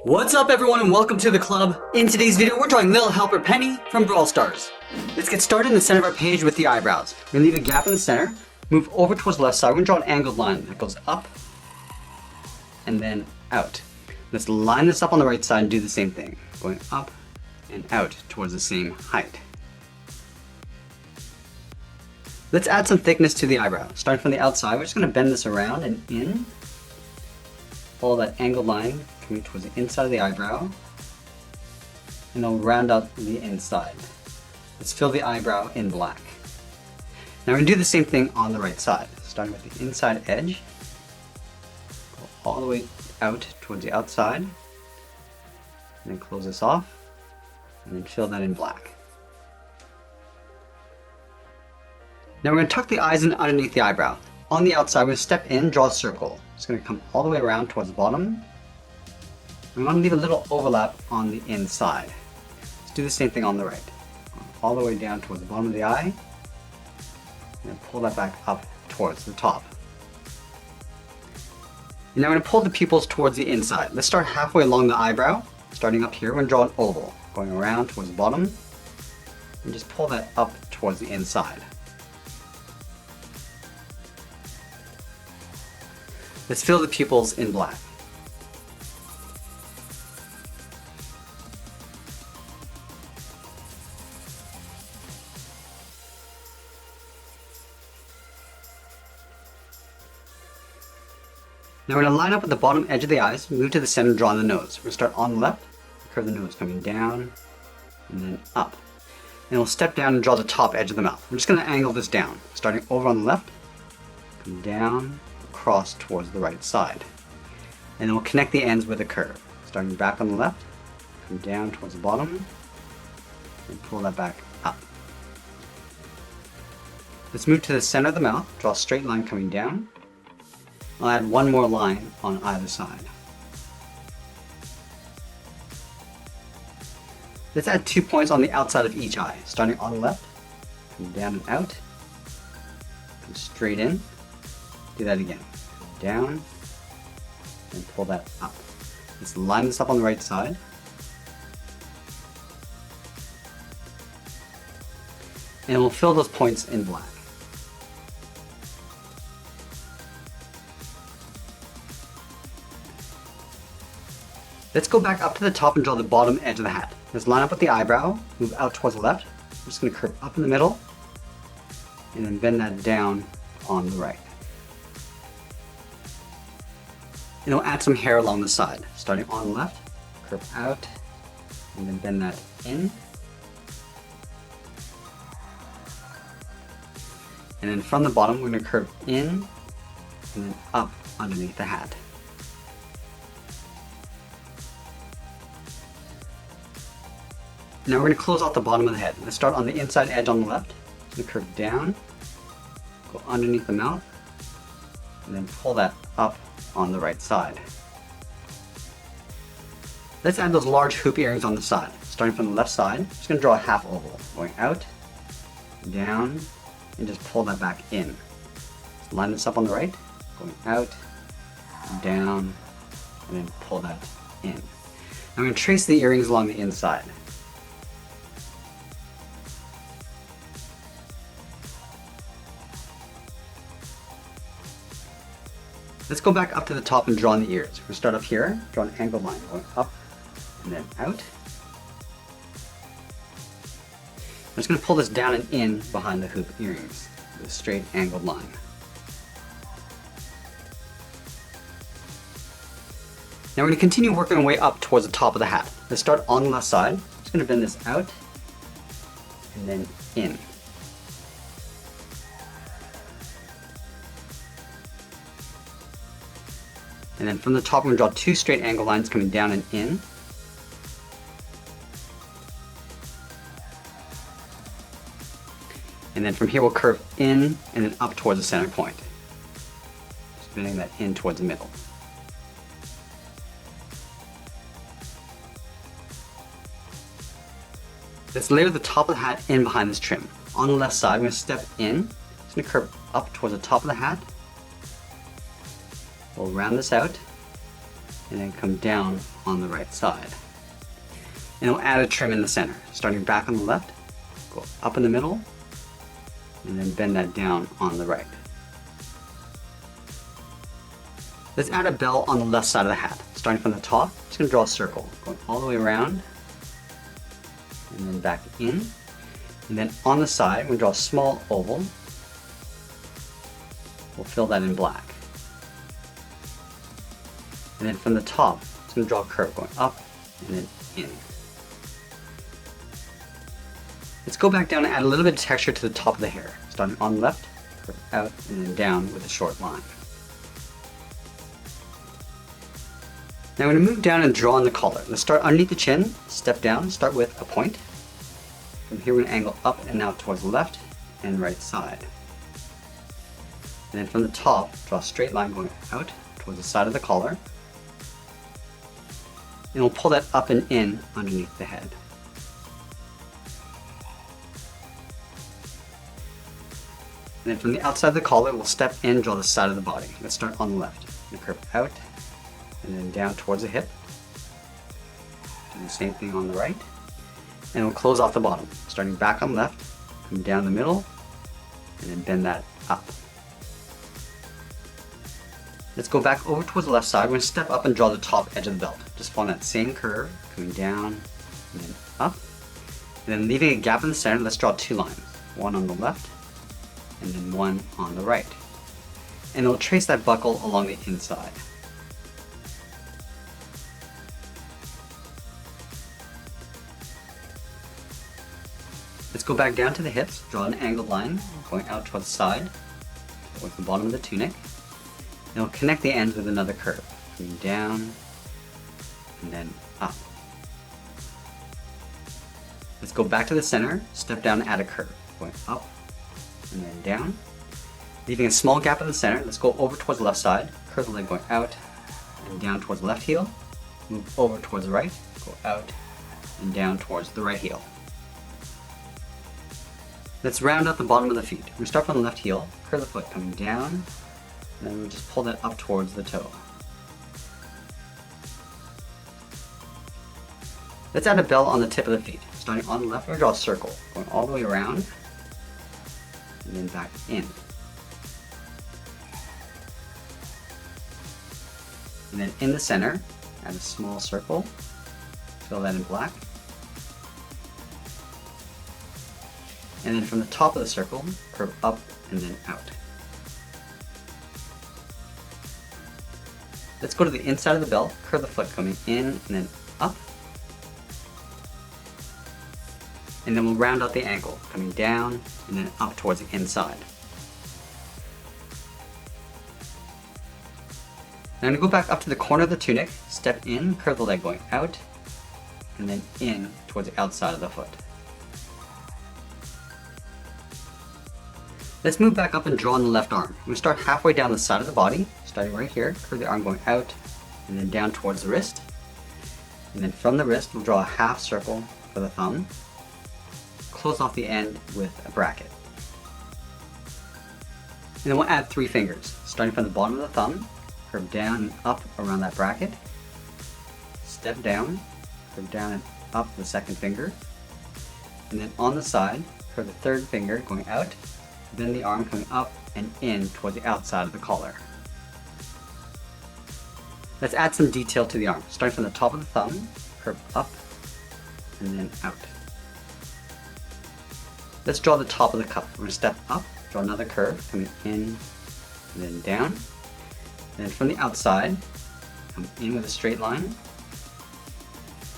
What's up everyone and welcome to the club. In today's video we're drawing Little Helper Penny from Brawl Stars. Let's get started in the center of our page with the eyebrows. We're going to leave a gap in the center, move over towards the left side. We're going to draw an angled line that goes up and then out. Let's line this up on the right side and do the same thing, going up and out towards the same height. Let's add some thickness to the eyebrow. Starting from the outside, we're just going to bend this around and in. Follow that angled line coming towards the inside of the eyebrow, and then round out the inside. Let's fill the eyebrow in black. Now we're going to do the same thing on the right side, starting with the inside edge, go all the way out towards the outside, and then close this off, and then fill that in black. Now we're going to tuck the eyes in underneath the eyebrow. On the outside, we're going to step in, draw a circle. It's going to come all the way around towards the bottom. We want to leave a little overlap on the inside. Let's do the same thing on the right. All the way down towards the bottom of the eye, and then pull that back up towards the top. And now we're going to pull the pupils towards the inside. Let's start halfway along the eyebrow. Starting up here, we're going to draw an oval, going around towards the bottom, and just pull that up towards the inside. Let's fill the pupils in black. Now we're going to line up with the bottom edge of the eyes, move to the center and draw the nose. We're going to start on the left, curve the nose coming down, and then up. And we'll step down and draw the top edge of the mouth. We're just going to angle this down, starting over on the left, come down, across towards the right side. And then we'll connect the ends with a curve. Starting back on the left, come down towards the bottom, and pull that back up. Let's move to the center of the mouth, draw a straight line coming down. I'll add one more line on either side. Let's add 2 points on the outside of each eye. Starting on the left, come down and out, come straight in. Do that again. Down, and pull that up. Let's line this up on the right side. And we'll fill those points in black. Let's go back up to the top and draw the bottom edge of the hat. Let's line up with the eyebrow, move out towards the left. I'm just going to curve up in the middle, and then bend that down on the right. And we'll add some hair along the side. Starting on the left, curve out, and then bend that in. And then from the bottom, we're going to curve in, and then up underneath the hat. Now we're going to close off the bottom of the head. Let's start on the inside edge on the left. So we curve down, go underneath the mouth, and then pull that up on the right side. Let's add those large hoop earrings on the side. Starting from the left side, I'm just going to draw a half oval, going out, down, and just pull that back in. Let's line this up on the right, going out, down, and then pull that in. Now I'm going to trace the earrings along the inside. Let's go back up to the top and draw on the ears. We're going to start up here, draw an angled line, going up and then out. I'm just going to pull this down and in behind the hoop earrings with a straight angled line. Now we're going to continue working our way up towards the top of the hat. Let's start on the left side. I'm just going to bend this out and then in. And then from the top, we're going to draw 2 straight angle lines coming down and in. And then from here, we'll curve in and then up towards the center point. Just bending that in towards the middle. Let's layer the top of the hat in behind this trim. On the left side, we're going to step in. It's going to curve up towards the top of the hat. We'll round this out and then come down on the right side. And we'll add a trim in the center, starting back on the left, go up in the middle, and then bend that down on the right. Let's add a bell on the left side of the hat. Starting from the top, just going to draw a circle, going all the way around, and then back in. And then on the side, we're going to draw a small oval. We'll fill that in black. And then from the top, it's going to draw a curve going up and then in. Let's go back down and add a little bit of texture to the top of the hair. Starting on the left, curve out and then down with a short line. Now I'm going to move down and draw on the collar. Let's start underneath the chin, step down, start with a point. From here we're going to angle up and out towards the left and right side. And then from the top, draw a straight line going out towards the side of the collar. And we'll pull that up and in underneath the head. And then from the outside of the collar, we'll step in, draw the side of the body. Let's start on the left. We'll curve out and then down towards the hip. Do the same thing on the right. And we'll close off the bottom, starting back on the left, come down the middle, and then bend that up. Let's go back over towards the left side. We're going to step up and draw the top edge of the belt. Just follow that same curve, coming down and then up. And then leaving a gap in the center, let's draw two lines. One on the left, and then one on the right. And we'll trace that buckle along the inside. Let's go back down to the hips, draw an angled line going out towards the side, towards the bottom of the tunic. And we'll connect the ends with another curve, coming down and then up. Let's go back to the center, step down and add a curve, going up and then down. Leaving a small gap in the center, let's go over towards the left side, curve the leg going out and down towards the left heel, move over towards the right, go out and down towards the right heel. Let's round out the bottom of the feet. We start from the left heel, curve the foot coming down, and then we'll just pull that up towards the toe. Let's add a bell on the tip of the feet. Starting on the left, we're going to draw a circle, going all the way around, and then back in. And then in the center, add a small circle, fill that in black. And then from the top of the circle, curve up and then out. Let's go to the inside of the belt, curve the foot coming in and then up. And then we'll round out the ankle, coming down and then up towards the inside. Now I'm going to go back up to the corner of the tunic, step in, curve the leg going out, and then in towards the outside of the foot. Let's move back up and draw on the left arm. We're going to start halfway down the side of the body, starting right here, curve the arm going out, and then down towards the wrist. And then from the wrist, we'll draw a half circle for the thumb, close off the end with a bracket. And then we'll add 3 fingers, starting from the bottom of the thumb, curve down and up around that bracket, step down, curve down and up the second finger, and then on the side, curve the third finger going out, then the arm coming up and in toward the outside of the collar. Let's add some detail to the arm, starting from the top of the thumb, curve up and then out. Let's draw the top of the cuff. We're going to step up, draw another curve, coming in and then down. And then from the outside, come in with a straight line.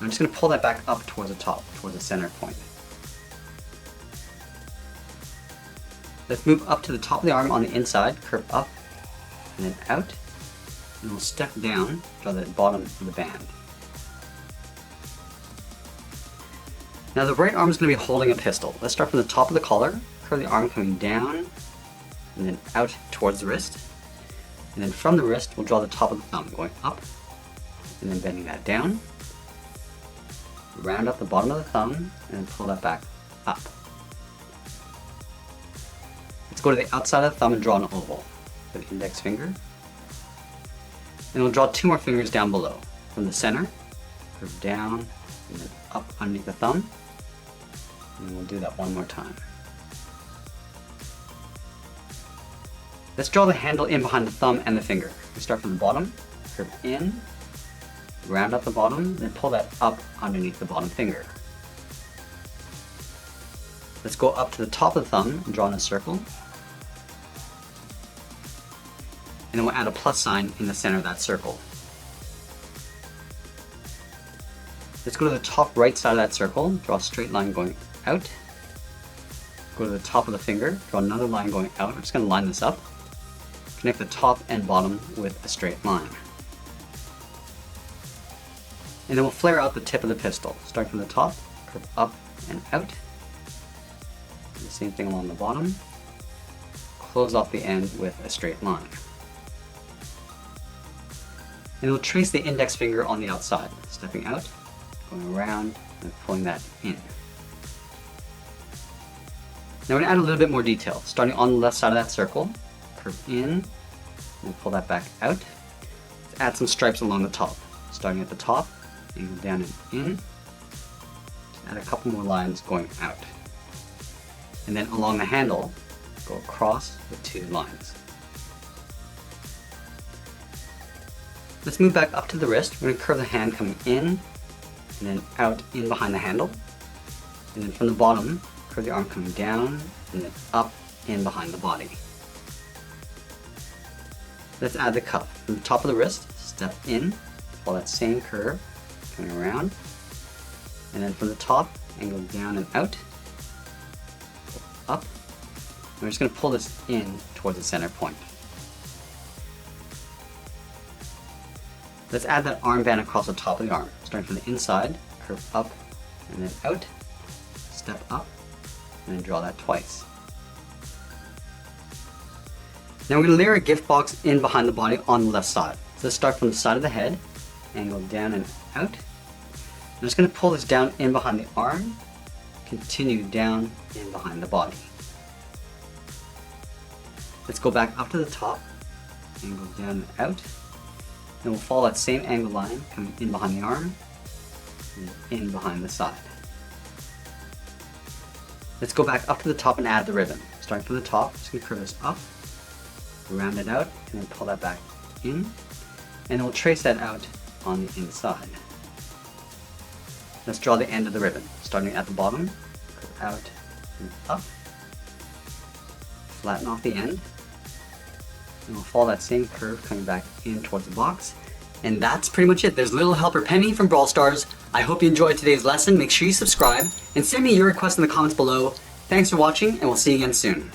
I'm just going to pull that back up towards the top, towards the center point. Let's move up to the top of the arm on the inside, curve up and then out. And we'll step down, draw the bottom of the band. Now the right arm is going to be holding a pistol. Let's start from the top of the collar, curve the arm coming down and then out towards the wrist. And then from the wrist, we'll draw the top of the thumb, going up and then bending that down. Round up the bottom of the thumb and then pull that back up. Let's go to the outside of the thumb and draw an oval with the index finger. And we'll draw 2 more fingers down below. From the center, curve down, and then up underneath the thumb. And we'll do that one more time. Let's draw the handle in behind the thumb and the finger. We start from the bottom, curve in, round up the bottom, then pull that up underneath the bottom finger. Let's go up to the top of the thumb and draw in a circle. And then we'll add a plus sign in the center of that circle. Let's go to the top right side of that circle, draw a straight line going out. Go to the top of the finger, draw another line going out. I'm just going to line this up. Connect the top and bottom with a straight line. And then we'll flare out the tip of the pistol. Start from the top, curve up and out. The same thing along the bottom. Close off the end with a straight line. And we'll trace the index finger on the outside, stepping out, going around, and pulling that in. Now we're going to add a little bit more detail. Starting on the left side of that circle, curve in, and pull that back out. Let's add some stripes along the top. Starting at the top, angle down and in. Add a couple more lines going out. And then along the handle, go across with 2 lines. Let's move back up to the wrist. We're going to curve the hand coming in, and then out in behind the handle. And then from the bottom, curve the arm coming down, and then up in behind the body. Let's add the cuff. From the top of the wrist, step in, follow that same curve, coming around. And then from the top, angle down and out, up. And we're just going to pull this in towards the center point. Let's add that armband across the top of the arm. Starting from the inside, curve up and then out, step up, and then draw that twice. Now we're going to layer a gift box in behind the body on the left side. So let's start from the side of the head, angle down and out. I'm just going to pull this down in behind the arm, continue down in behind the body. Let's go back up to the top, angle down and out. Then we'll follow that same angle line, coming in behind the arm, and in behind the side. Let's go back up to the top and add the ribbon. Starting from the top, just going to curve this up, round it out, and then pull that back in. And then we'll trace that out on the inside. Let's draw the end of the ribbon. Starting at the bottom, curve out and up, flatten off the end. And we'll follow that same curve coming back in towards the box. And that's pretty much it. There's Little Helper Penny from Brawl Stars. I hope you enjoyed today's lesson. Make sure you subscribe and send me your requests in the comments below. Thanks for watching, and we'll see you again soon.